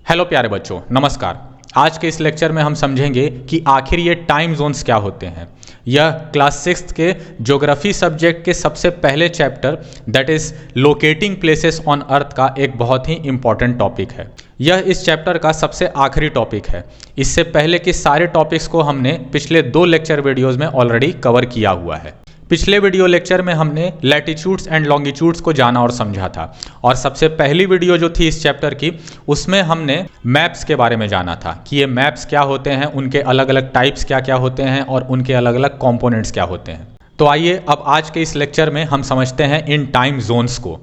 Hello प्यारे बच्चों, नमस्कार। आज के इस लेक्चर में हम समझेंगे कि आखिर ये टाइम जोन्स क्या होते हैं। यह क्लास 6 के ज्योग्राफी सब्जेक्ट के सबसे पहले chapter that is locating places on earth का एक बहुत ही इंपॉर्टेंट टॉपिक है। यह इस चैप्टर का सबसे आखिरी टॉपिक है। इससे पहले के सारे टॉपिक्स को हमने पिछले 2 लेक्चर वीडियोज़ में ऑलरेडी कवर किया हुआ है। पिछले वीडियो लेक्चर में हमने लैटिट्यूड्स एंड लॉन्गिट्यूड्स को जाना और समझा था, और सबसे पहली वीडियो जो थी इस चैप्टर की उसमें हमने मैप्स के बारे में जाना था कि ये मैप्स क्या होते हैं, उनके अलग अलग टाइप्स क्या क्या होते हैं और उनके अलग अलग कंपोनेंट्स क्या होते हैं। तो आइए अब आज के इस लेक्चर में हम समझते हैं इन टाइम जोन्स को।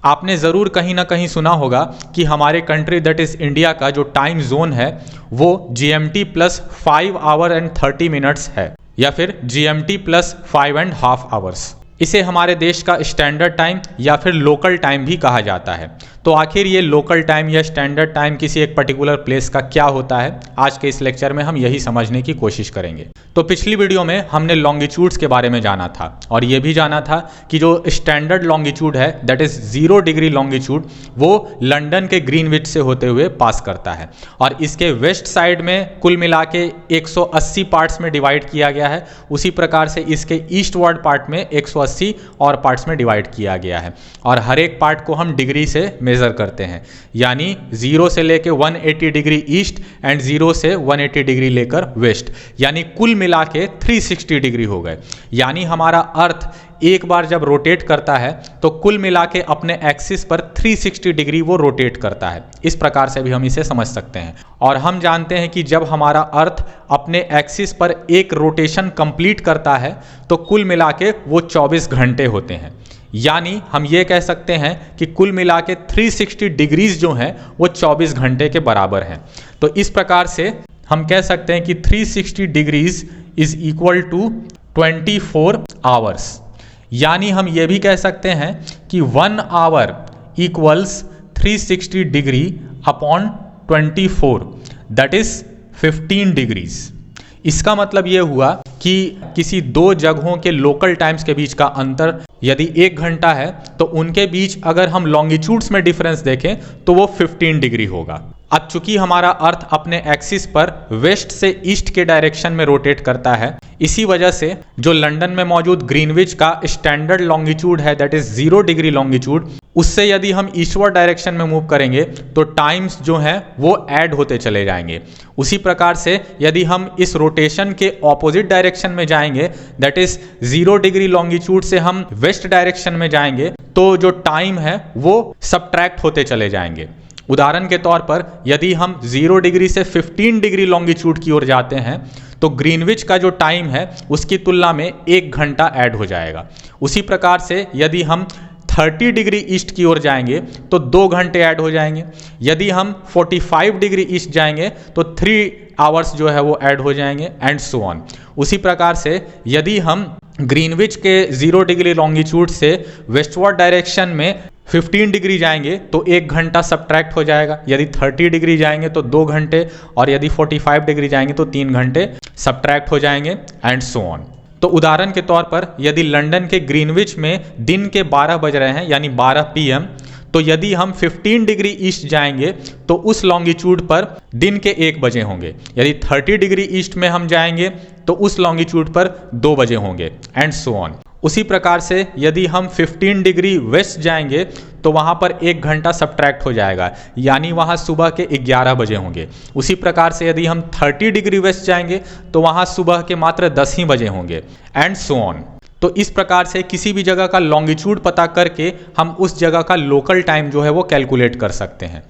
आपने ज़रूर कहीं ना कहीं सुना होगा कि हमारे कंट्री दैट इज़ इंडिया का जो टाइम जोन है वो GMT plus 5 our and 30 minutes है, या फिर GMT प्लस 5.5 आवर्स। इसे हमारे देश का स्टैंडर्ड टाइम या फिर लोकल टाइम भी कहा जाता है। तो आखिर ये लोकल टाइम या स्टैंडर्ड टाइम किसी एक पर्टिकुलर प्लेस का क्या होता है, आज के इस लेक्चर में हम यही समझने की कोशिश करेंगे। तो पिछली वीडियो में हमने लॉन्गिट्यूड्स के बारे में जाना था, और ये भी जाना था कि जो स्टैंडर्ड लॉन्गिट्यूड है दैट इज 0 डिग्री लॉन्गिट्यूड वो लंदन के ग्रीनविच से होते हुए पास करता है, और इसके वेस्ट साइड में कुल मिला के 180 पार्ट्स में डिवाइड किया गया है। उसी प्रकार से इसके ईस्टवर्ड पार्ट में 180 और पार्ट्स में डिवाइड किया गया है, और हर एक पार्ट को हम डिग्री से मेजर करते हैं, यानी 0 से लेकर 180 डिग्री ईस्ट एंड 0 से 180 डिग्री लेकर वेस्ट, यानी कुल मिला के 360 डिग्री हो गए। यानी हमारा अर्थ एक बार जब रोटेट करता है तो कुल मिला के अपने एक्सिस पर 360 डिग्री वो रोटेट करता है। इस प्रकार से भी हम इसे समझ सकते हैं। और हम जानते हैं कि जब हमारा अर्थ अपने एक्सिस पर एक रोटेशन कंप्लीट करता है तो कुल मिला के वो 24 घंटे होते हैं। यानी हम ये कह सकते हैं कि कुल मिला के 360 डिग्रीज जो हैं वो 24 घंटे के बराबर हैं। तो इस प्रकार से हम कह सकते हैं कि 360 degrees is equal to 24 hours. यानी हम ये भी कह सकते हैं कि 1 hour equals 360 degree upon 24 that is 15 degrees. इसका मतलब ये हुआ कि किसी 2 जगहों के लोकल टाइम्स के बीच का अंतर यदि 1 घंटा है तो उनके बीच अगर हम लॉन्गिट्यूड्स में डिफरेंस देखें तो वो 15 डिग्री होगा। अब चूंकि हमारा अर्थ अपने एक्सिस पर वेस्ट से ईस्ट के डायरेक्शन में रोटेट करता है, इसी वजह से जो लंदन में मौजूद ग्रीनविच का स्टैंडर्ड लॉन्गिट्यूड है दैट इज 0 डिग्री लॉन्गिट्यूड, उससे यदि हम ईस्टवर्ड डायरेक्शन में मूव करेंगे तो टाइम्स जो हैं वो ऐड होते चले जाएंगे। उसी प्रकार से यदि हम इस रोटेशन के ऑपोजिट डायरेक्शन में जाएंगे दैट इज 0 डिग्री लॉन्गिट्यूड से हम वेस्ट डायरेक्शन में जाएंगे तो जो टाइम है वो सबट्रैक्ट होते चले जाएंगे। उदाहरण के तौर पर यदि हम 0 डिग्री से 15 डिग्री लॉन्गिट्यूड की ओर जाते हैं तो ग्रीनविच का जो टाइम है उसकी तुलना में 1 घंटा ऐड हो जाएगा। उसी प्रकार से यदि हम 30 डिग्री ईस्ट की ओर जाएंगे तो 2 घंटे ऐड हो जाएंगे। यदि हम 45 डिग्री ईस्ट जाएंगे तो 3 आवर्स जो है वो ऐड हो जाएंगे, एंड सो ऑन। उसी प्रकार से यदि हम ग्रीनविच के 0 डिग्री लॉन्गिट्यूड से वेस्टवर्ड डायरेक्शन में 15 डिग्री जाएंगे तो 1 घंटा सबट्रैक्ट हो जाएगा। यदि 30 डिग्री जाएंगे तो 2 घंटे, और यदि 45 डिग्री जाएंगे तो 3 घंटे सबट्रैक्ट हो जाएंगे, एंड सो ऑन। तो उदाहरण के तौर पर यदि लंदन के ग्रीनविच में दिन के 12 बज रहे हैं यानी 12 PM, तो यदि हम 15 डिग्री ईस्ट जाएंगे तो उस लॉन्गिट्यूड पर दिन के 1 बजे होंगे। यदि 30 डिग्री ईस्ट में हम जाएंगे तो उस लॉन्गिट्यूड पर 2 बजे होंगे, एंड सो ऑन। उसी प्रकार से यदि हम 15 डिग्री वेस्ट जाएंगे तो वहाँ पर 1 घंटा सबट्रैक्ट हो जाएगा, यानी वहाँ सुबह के 11 बजे होंगे। उसी प्रकार से यदि हम 30 डिग्री वेस्ट जाएंगे तो वहाँ सुबह के मात्र 10 ही बजे होंगे, एंड सो ऑन। तो इस प्रकार से किसी भी जगह का लॉन्गिट्यूड पता करके हम उस जगह का लोकल टाइम जो है वो कैलकुलेट कर सकते हैं।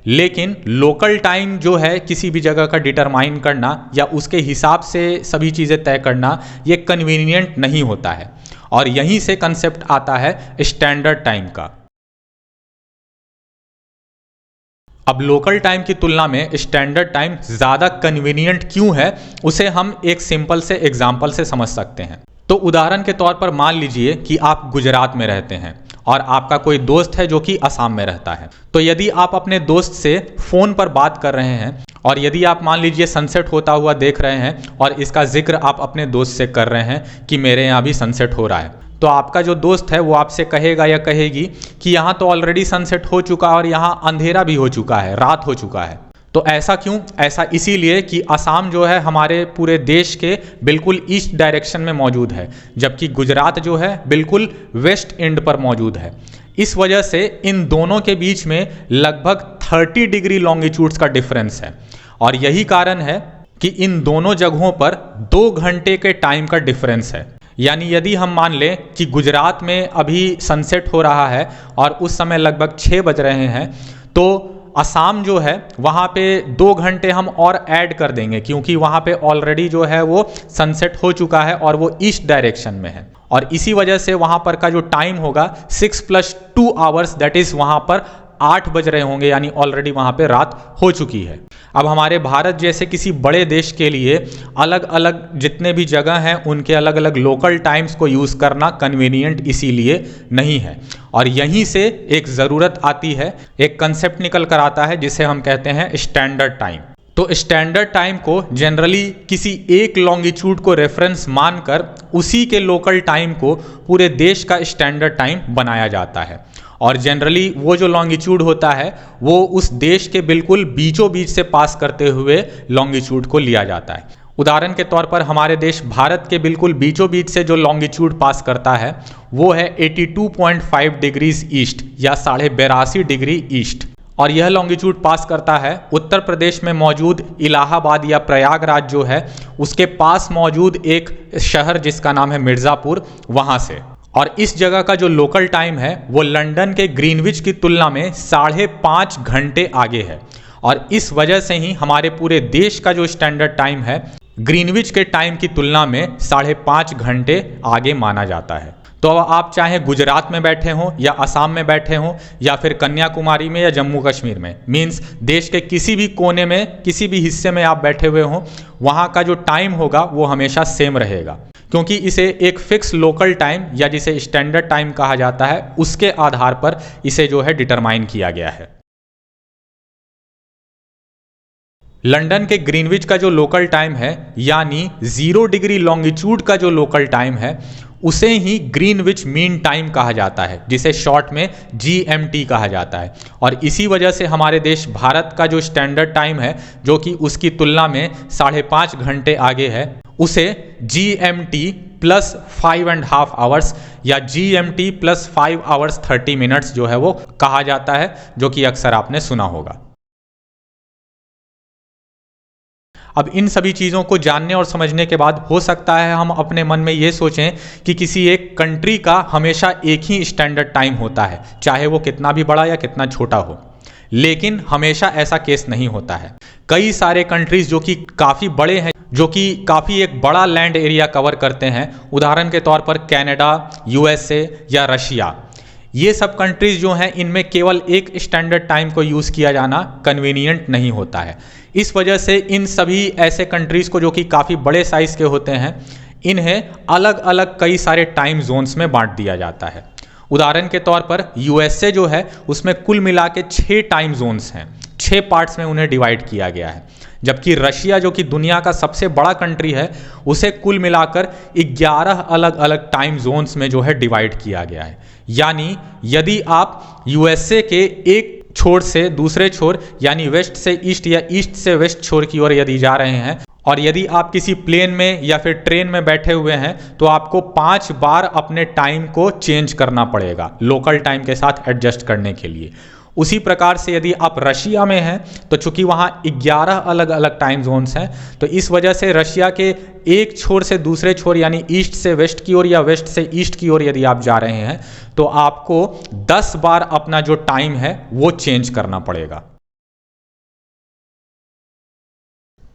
लेकिन लोकल टाइम जो है किसी भी जगह का डिटरमाइन करना या उसके हिसाब से सभी चीज़ें तय करना ये कन्वीनियंट नहीं होता है, और यहीं से कंसेप्ट आता है स्टैंडर्ड टाइम का। अब लोकल टाइम की तुलना में स्टैंडर्ड टाइम ज़्यादा कन्वीनियंट क्यों है उसे हम एक सिंपल से एग्जाम्पल से समझ सकते हैं। तो उदाहरण के तौर पर मान लीजिए कि आप गुजरात में रहते हैं और आपका कोई दोस्त है जो कि असम में रहता है। तो यदि आप अपने दोस्त से फ़ोन पर बात कर रहे हैं और यदि आप मान लीजिए सनसेट होता हुआ देख रहे हैं और इसका जिक्र आप अपने दोस्त से कर रहे हैं कि मेरे यहाँ भी सनसेट हो रहा है, तो आपका जो दोस्त है वो आपसे कहेगा या कहेगी कि यहाँ तो ऑलरेडी सनसेट हो चुका है और यहाँ अंधेरा भी हो चुका है, रात हो चुका है। तो ऐसा क्यों? ऐसा इसीलिए कि असम जो है हमारे पूरे देश के बिल्कुल ईस्ट डायरेक्शन में मौजूद है, जबकि गुजरात जो है बिल्कुल वेस्ट एंड पर मौजूद है। इस वजह से इन दोनों के बीच में लगभग 30 डिग्री लॉन्गिट्यूड्स का डिफरेंस है और यही कारण है कि इन दोनों जगहों पर 2 घंटे के टाइम का डिफरेंस है। यानी यदि हम मान लें कि गुजरात में अभी सनसेट हो रहा है और उस समय लगभग 6 बज रहे हैं, तो असम जो है वहाँ पे 2 घंटे हम और ऐड कर देंगे, क्योंकि वहाँ पे ऑलरेडी जो है वो सनसेट हो चुका है और वो ईस्ट डायरेक्शन में है। और इसी वजह से वहाँ पर का जो टाइम होगा 6 + 2 आवर्स, दैट इज़ वहाँ पर 8 बज रहे होंगे, यानी ऑलरेडी वहाँ पे रात हो चुकी है। अब हमारे भारत जैसे किसी बड़े देश के लिए अलग अलग जितने भी जगह हैं उनके अलग अलग लोकल टाइम्स को यूज़ करना कन्वीनियंट इसीलिए नहीं है। और यहीं से एक ज़रूरत आती है, एक कंसेप्ट निकल कर आता है जिसे हम कहते हैं स्टैंडर्ड टाइम। तो स्टैंडर्ड टाइम को जनरली किसी एक लॉन्गिट्यूड को रेफरेंस मानकर उसी के लोकल टाइम को पूरे देश का स्टैंडर्ड टाइम बनाया जाता है। और जनरली वो जो लॉन्गिट्यूड होता है वो उस देश के बिल्कुल बीचों बीच से पास करते हुए लॉन्गिट्यूड को लिया जाता है। उदाहरण के तौर पर हमारे देश भारत के बिल्कुल बीचों बीच से जो लॉन्गिट्यूड पास करता है वो है 82.5 डिग्रीज ईस्ट या 82.5 डिग्री ईस्ट। और यह लॉन्गिट्यूड पास करता है उत्तर प्रदेश में मौजूद इलाहाबाद या प्रयागराज जो है उसके पास मौजूद एक शहर जिसका नाम है मिर्ज़ापुर, वहाँ से। और इस जगह का जो लोकल टाइम है वो लंदन के ग्रीनविच की तुलना में 5.5 घंटे आगे है। और इस वजह से ही हमारे पूरे देश का जो स्टैंडर्ड टाइम है ग्रीनविच के टाइम की तुलना में 5.5 घंटे आगे माना जाता है। तो अब आप चाहे गुजरात में बैठे हों या असम में बैठे हों या फिर कन्याकुमारी में या जम्मू कश्मीर में, मीन्स देश के किसी भी कोने में किसी भी हिस्से में आप बैठे हुए हों, वहाँ का जो टाइम होगा वो हमेशा सेम रहेगा, क्योंकि इसे एक फिक्स लोकल टाइम या जिसे स्टैंडर्ड टाइम कहा जाता है उसके आधार पर इसे जो है डिटरमाइन किया गया है। लंदन के ग्रीनविच का जो लोकल टाइम है यानी 0 डिग्री लॉन्गिट्यूड का जो लोकल टाइम है उसे ही ग्रीनविच मीन टाइम कहा जाता है, जिसे शॉर्ट में GMT कहा जाता है। और इसी वजह से हमारे देश भारत का जो स्टैंडर्ड टाइम है जो कि उसकी तुलना में 5.5 घंटे आगे है, उसे GMT + 5.5 आवर्स या GMT + 5 आवर्स 30 मिनट्स जो है वो कहा जाता है, जो कि अक्सर आपने सुना होगा। अब इन सभी चीज़ों को जानने और समझने के बाद हो सकता है हम अपने मन में ये सोचें कि किसी एक कंट्री का हमेशा एक ही स्टैंडर्ड टाइम होता है, चाहे वो कितना भी बड़ा या कितना छोटा हो। लेकिन हमेशा ऐसा केस नहीं होता है। कई सारे कंट्रीज जो कि काफ़ी बड़े हैं, जो कि काफ़ी एक बड़ा लैंड एरिया कवर करते हैं, उदाहरण के तौर पर कनाडा, USA या रशिया, ये सब कंट्रीज जो हैं इनमें केवल एक स्टैंडर्ड टाइम को यूज़ किया जाना कन्वीनियंट नहीं होता है। इस वजह से इन सभी ऐसे कंट्रीज़ को जो कि काफ़ी बड़े साइज़ के होते हैं, इन्हें अलग अलग कई सारे टाइम जोन्स में बांट दिया जाता है। उदाहरण के तौर पर USA जो है उसमें कुल मिला के 6 टाइम जोन्स हैं, 6 पार्ट्स में उन्हें डिवाइड किया गया है। जबकि रशिया जो कि दुनिया का सबसे बड़ा कंट्री है उसे कुल मिलाकर 11 अलग अलग टाइम जोन्स में जो है डिवाइड किया गया है। यानी यदि आप USA के एक छोर से दूसरे छोर यानी वेस्ट से ईस्ट या ईस्ट से वेस्ट छोर की ओर यदि जा रहे हैं और यदि आप किसी प्लेन में या फिर ट्रेन में बैठे हुए हैं तो आपको 5 बार अपने टाइम को चेंज करना पड़ेगा लोकल टाइम के साथ एडजस्ट करने के लिए। उसी प्रकार से यदि आप रशिया में हैं तो चूंकि वहाँ 11 अलग अलग टाइम जोन्स हैं, तो इस वजह से रशिया के एक छोर से दूसरे छोर यानी ईस्ट से वेस्ट की ओर या वेस्ट से ईस्ट की ओर यदि आप जा रहे हैं तो आपको 10 बार अपना जो टाइम है वो चेंज करना पड़ेगा।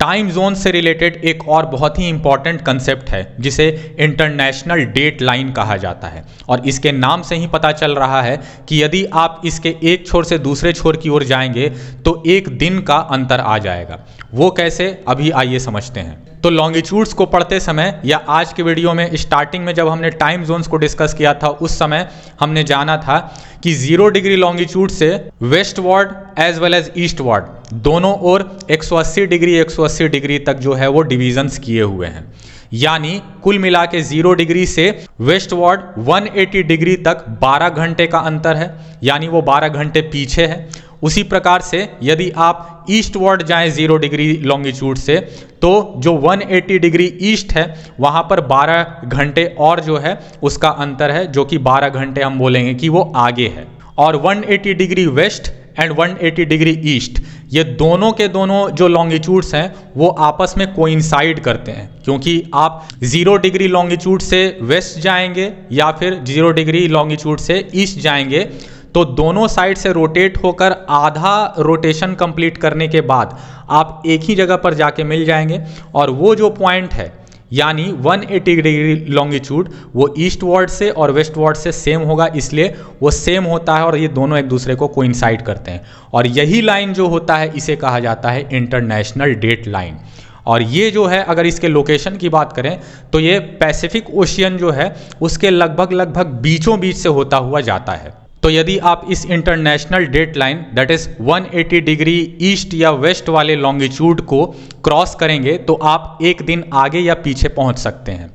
टाइम जोन से रिलेटेड एक और बहुत ही इंपॉर्टेंट कंसेप्ट है जिसे इंटरनेशनल डेट लाइन कहा जाता है। और इसके नाम से ही पता चल रहा है कि यदि आप इसके एक छोर से दूसरे छोर की ओर जाएंगे तो एक दिन का अंतर आ जाएगा। वो कैसे, अभी आइए समझते हैं। तो लॉन्गिट्यूड्स को पढ़ते समय या आज के वीडियो में स्टार्टिंग में जब हमने टाइम जोन्स को डिस्कस किया था उस समय हमने जाना था कि 0 डिग्री लॉन्गिट्यूड से westward as well as eastward दोनों ओर 180 डिग्री तक जो है वो डिवीजन्स किए हुए हैं। यानी कुल मिला के 0 डिग्री से वेस्टवर्ड 180 डिग्री तक 12 घंटे का अंतर है, यानी वो 12 घंटे पीछे है। उसी प्रकार से यदि आप ईस्टवर्ड जाएं 0 डिग्री लॉन्गिट्यूड से, तो जो 180 डिग्री ईस्ट है वहां पर 12 घंटे और जो है उसका अंतर है, जो कि 12 घंटे हम बोलेंगे कि वो आगे है। और 180 degree west and 180 degree east, ये दोनों के दोनों जो लॉन्गिट्यूड्स हैं वो आपस में कोइंसाइड करते हैं, क्योंकि आप 0 डिग्री लॉन्गिट्यूड से वेस्ट जाएंगे या फिर 0 डिग्री लॉन्गिट्यूड से ईस्ट जाएंगे, तो दोनों साइड से रोटेट होकर आधा रोटेशन कंप्लीट करने के बाद आप एक ही जगह पर जाके मिल जाएंगे। और वो जो पॉइंट है यानी 180 डिग्री लॉन्गिट्यूड, वो ईस्टवर्ड से और वेस्टवर्ड से सेम होगा, इसलिए वो सेम होता है और ये दोनों एक दूसरे को कोइंसाइड करते हैं। और यही लाइन जो होता है इसे कहा जाता है इंटरनेशनल डेट लाइन। और ये जो है, अगर इसके लोकेशन की बात करें तो ये पैसिफिक ओशियन जो है उसके लगभग बीचों बीच से होता हुआ जाता है। तो यदि आप इस international date line that is 180 degree east या वेस्ट वाले लॉन्गिट्यूड को क्रॉस करेंगे तो आप एक दिन आगे या पीछे पहुंच सकते हैं।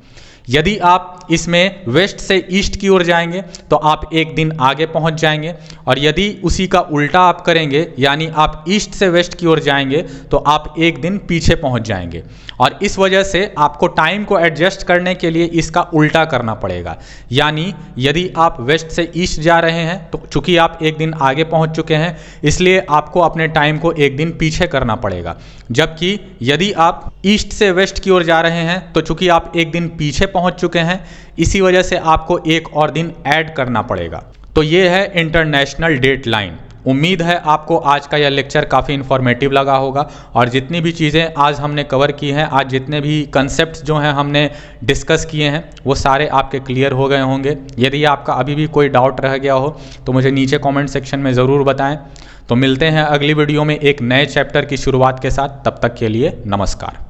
यदि आप इसमें वेस्ट से ईस्ट की ओर जाएंगे तो आप एक दिन आगे पहुंच जाएंगे, और यदि उसी का उल्टा आप करेंगे यानी आप ईस्ट से वेस्ट की ओर जाएंगे तो आप एक दिन पीछे पहुंच जाएंगे। और इस वजह से आपको टाइम को एडजस्ट करने के लिए इसका उल्टा करना पड़ेगा। यानी यदि आप वेस्ट से ईस्ट जा रहे हैं तो चूंकि आप एक दिन आगे पहुंच चुके हैं, इसलिए आपको अपने टाइम को एक दिन पीछे करना पड़ेगा। जबकि यदि आप ईस्ट से वेस्ट की ओर जा रहे हैं तो चूंकि आप एक दिन पीछे पहुंच चुके हैं, इसी वजह से आपको एक और दिन ऐड करना पड़ेगा। तो ये है इंटरनेशनल डेट लाइन। उम्मीद है आपको आज का यह लेक्चर काफ़ी इन्फॉर्मेटिव लगा होगा, और जितनी भी चीज़ें आज हमने कवर की हैं, आज जितने भी कंसेप्ट्स जो हैं हमने डिस्कस किए हैं, वो सारे आपके क्लियर हो गए होंगे। यदि आपका अभी भी कोई डाउट रह गया हो तो मुझे नीचे कमेंट सेक्शन में ज़रूर बताएं। तो मिलते हैं अगली वीडियो में एक नए चैप्टर की शुरुआत के साथ। तब तक के लिए नमस्कार।